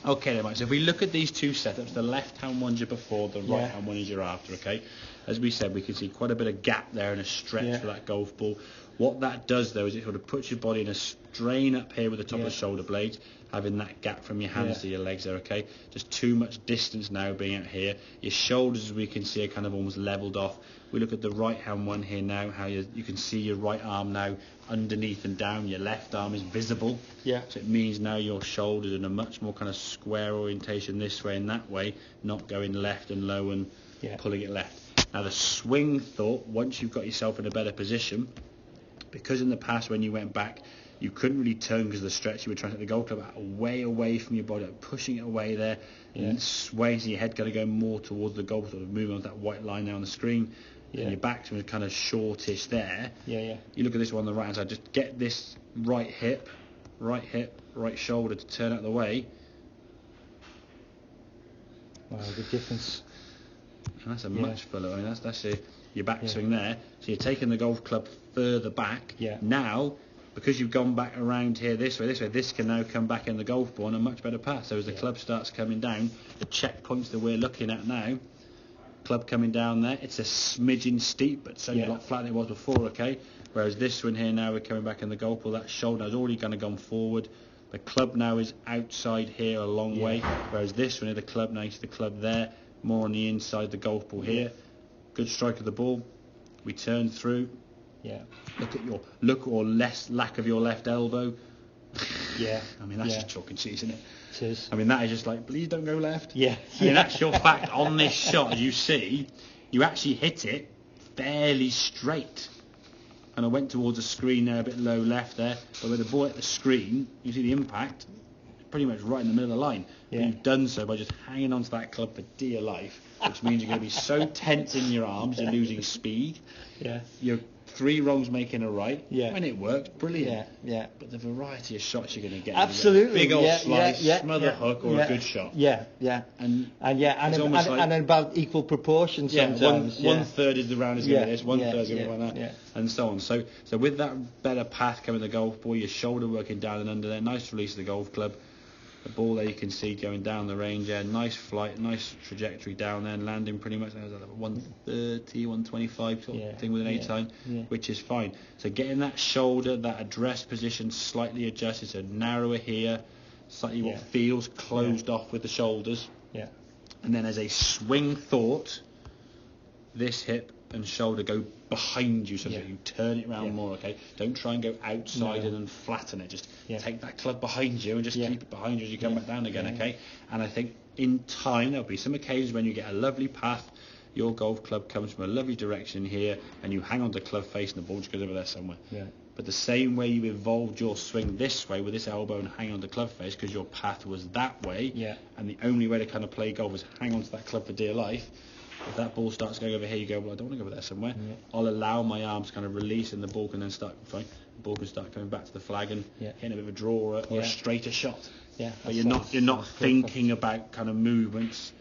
Okay then, right, so if we look at these two setups, the left-hand one's your before, the Yeah. right-hand one is your after, okay? As we said, we can see quite a bit of gap there and a stretch Yeah. for that golf ball. What that does, though, is it sort of puts your body in a strain up here with the top Yeah. of the shoulder blades, having that gap from your hands Yeah. to your legs there, okay? Just too much distance now being out here. Your shoulders, as we can see, are kind of almost levelled off. We look at the right-hand one here now, how you can see your right arm now underneath and down. Your left arm is visible. Yeah. So it means now your shoulders are in a much more kind of square orientation this way and that way, not going left and low and Yeah. pulling it left. Now the swing thought, once you've got yourself in a better position, because in the past when you went back, you couldn't really turn because of the stretch. You were trying to take the golf club way away from your body, pushing it away there, and swaying, so your head got to go more towards the golf, sort of moving on that white line now on the screen. Yeah. And your backswing is kind of shortish there. Yeah. You look at this one on the right hand side, just get this right hip, right shoulder to turn out of the way. Wow, the difference. And that's a much fuller. I mean, that's your backswing there. So you're taking the golf club further back. Yeah. Now, because you've gone back around here this way, this can now come back in the golf ball on a much better path. So as the club starts coming down, the checkpoints that we're looking at now, club coming down there, it's a smidgen steep, but certainly a lot flatter than it was before, okay? Whereas this one here now, we're coming back in the golf ball, that shoulder has already kind of gone forward. The club now is outside here a long way, whereas this one here, the club now, you see the club there, more on the inside, the golf ball here. Good strike of the ball. We turn through. Yeah. Look or less lack of your left elbow. Yeah. I mean, that's just chalk and cheese, isn't it? It is. I mean, that is just like, please don't go left. Yeah. I mean, that's your fact on this shot. As you see, you actually hit it fairly straight. And I went towards the screen there, a bit low left there. But with the ball at the screen, you see the impact, pretty much right in the middle of the line. Yeah. But you've done so by just hanging onto that club for dear life, which means you're going to be so tense in your arms, you're losing speed. Yeah. You're 3 wrongs making a right. Yeah. When it works, brilliant. Yeah. But the variety of shots you're going to get. Absolutely. Big old Yeah, slice, yeah, smother hook, or a good shot. Yeah. And And almost like- about equal proportions sometimes. One third is the round is going to be this, one Yeah, third is going to be like that, and so on. So with that better path coming the golf ball, your shoulder working down and under there, nice release of the golf club. The ball there you can see going down the range there, nice flight, nice trajectory down there and landing pretty much like 130, 125 sort of thing with an 8-iron, which is fine. So getting that shoulder, that address position slightly adjusted, so narrower here, slightly what feels closed off with the shoulders. Yeah. And then as a swing thought, this hip and shoulder go behind you so that you turn it around more, okay? Don't try and go outside and then flatten it. Just take that club behind you and just keep it behind you as you come back down again, okay? And I think in time there'll be some occasions when you get a lovely path, your golf club comes from a lovely direction here and you hang on to the club face and the ball just goes over there somewhere. Yeah. But the same way you evolved your swing this way with this elbow and hang on to the club face because your path was that way, and the only way to kind of play golf is hang on to that club for dear life. If that ball starts going over here, you go, well, I don't want to go over there somewhere. I'll allow my arms to kind of release and the ball can then start, the ball can start coming back to the flag and hitting a bit of a draw or a straighter shot. Yeah. But you're not thinking about kind of movements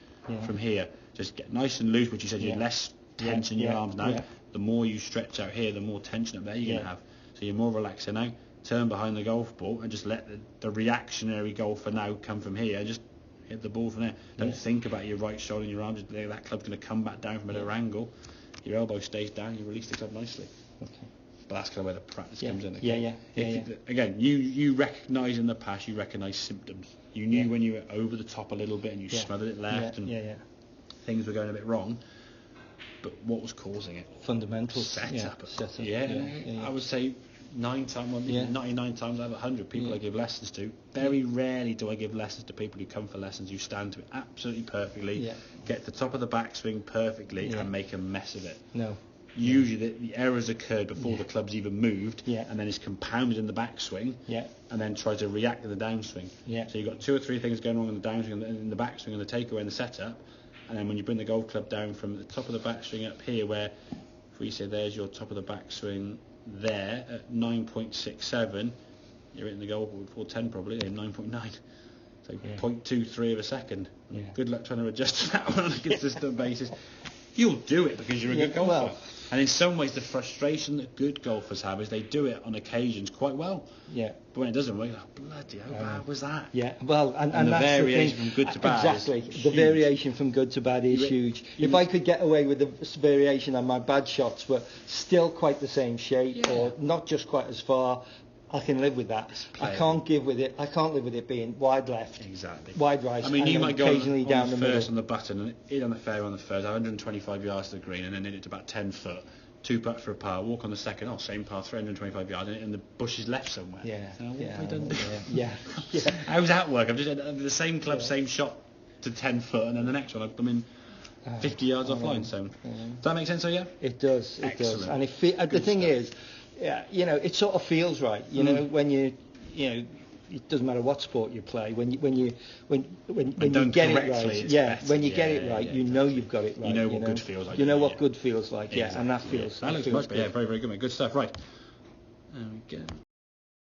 from here. Just get nice and loose, which you said you're less tense in your arms now. Yeah. The more you stretch out here, the more tension up there you're going to have. So you're more relaxed now. Turn behind the golf ball and just let the reactionary golfer now come from here. Just hit the ball from there. Don't think about your right shoulder and your arm. Just that club's going to come back down from a better angle. Your elbow stays down. You release the club nicely. Okay. But that's kind of where the practice comes in. Okay? Again, you recognise in the past, you recognise symptoms. You knew when you were over the top a little bit and you smothered it left and things were going a bit wrong. But what was causing it? Fundamental Setup. Yeah. I would say 99 times out of 100 people I give lessons to, very rarely do I give lessons to people who come for lessons who stand to it absolutely perfectly, get to the top of the backswing perfectly and make a mess of it. No. Usually the errors occurred before the club's even moved and then it's compounded in the backswing and then tries to react to the downswing. So you've got 2 or 3 things going wrong in the downswing and in the backswing and the takeaway and the setup, and then when you bring the golf club down from the top of the backswing up here, where if we say there's your top of the backswing there at 9.67, you're hitting the golf ball before 10 probably, 9.9. So 0.23 of a second. Good luck trying to adjust to that on a consistent basis. You'll do it because you're a good golfer. Well, And in some ways, the frustration that good golfers have is they do it on occasions quite well. Yeah. But when it doesn't work, you're like, bloody hell, how bad was that? Yeah, well, and the that's variation the thing. from good to bad. Exactly, Is the huge. variation from good to bad is huge. If I could get away with the variation and my bad shots were still quite the same shape or not just quite as far, I can live with that. I can't live with it being wide left, Exactly. wide right. I mean, and you then might go occasionally on down the the first middle. on the button and hit on the fairway on the first, 125 yards to the green, and then hit it to about 10 foot. 2 putt for a par, walk on the second, same par, 325 yards, and the bush is left somewhere. What have I done? Yeah. How does that work? I've just had the same club, same shot to 10 foot, and then the next one, I'm in 50 yards offline. So, does that make sense? So yeah, it does. It Excellent. does. And the thing is, it sort of feels right. You know, when it doesn't matter what sport you play. When you get it right, when you get it right, you know you've got it right. You know what good feels like. You know what good feels like. Exactly. And that feels. That looks feels much better. good. Yeah, very, very good, mate. Good stuff. Right. There we go.